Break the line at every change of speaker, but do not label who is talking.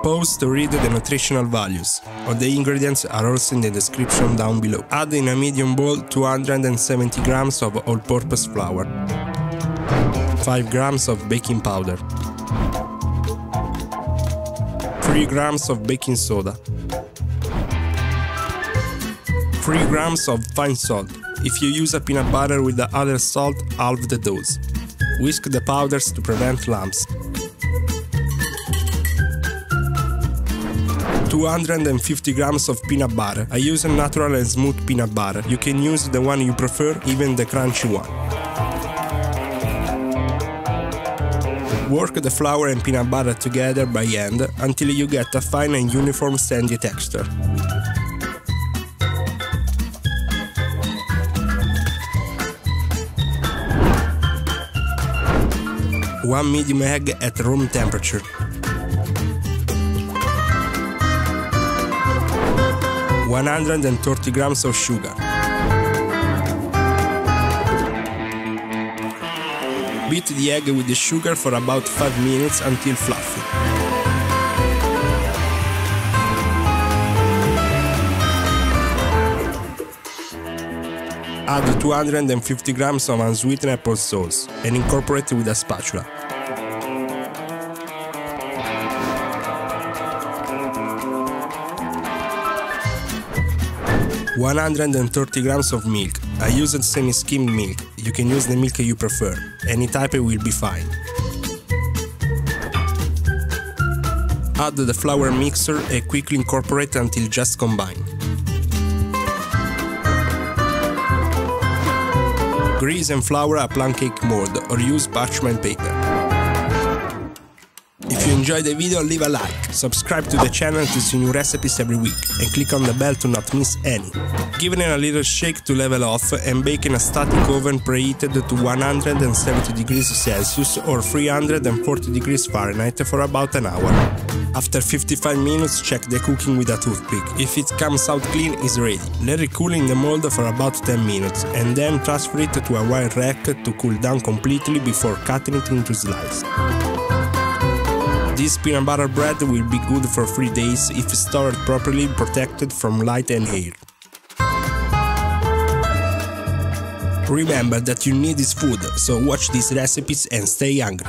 Pause to read the nutritional values. All the ingredients are also in the description down below. Add in a medium bowl 270 grams of all-purpose flour, 5 grams of baking powder, 3 grams of baking soda, 3 grams of fine salt. If you use a peanut butter with the other salt, halve the dose. Whisk the powders to prevent lumps. 250 grams of peanut butter. I use a natural and smooth peanut butter. You can use the one you prefer, even the crunchy one. Work the flour and peanut butter together by hand until you get a fine and uniform sandy texture. One medium egg at room temperature. 130 grams of sugar. Beat the egg with the sugar for about 5 minutes until fluffy. Add 250 grams of unsweetened apple sauce and incorporate it with a spatula. 130 grams of milk. I used semi-skimmed milk. You can use the milk you prefer. Any type will be fine. Add the flour mixture and quickly incorporate until just combined. Grease and flour a plum cake mold or use parchment paper. If you enjoyed the video, leave a like, subscribe to the channel to see new recipes every week, and click on the bell to not miss any. Give it a little shake to level off and bake in a static oven preheated to 170 degrees Celsius or 340 degrees Fahrenheit for about an hour. After 55 minutes, check the cooking with a toothpick. If it comes out clean, it's ready. Let it cool in the mold for about 10 minutes and then transfer it to a wire rack to cool down completely before cutting it into slices. This peanut butter bread will be good for 3 days if stored properly, protected from light and air. Remember that you need this food, so watch these recipes and stay hungry.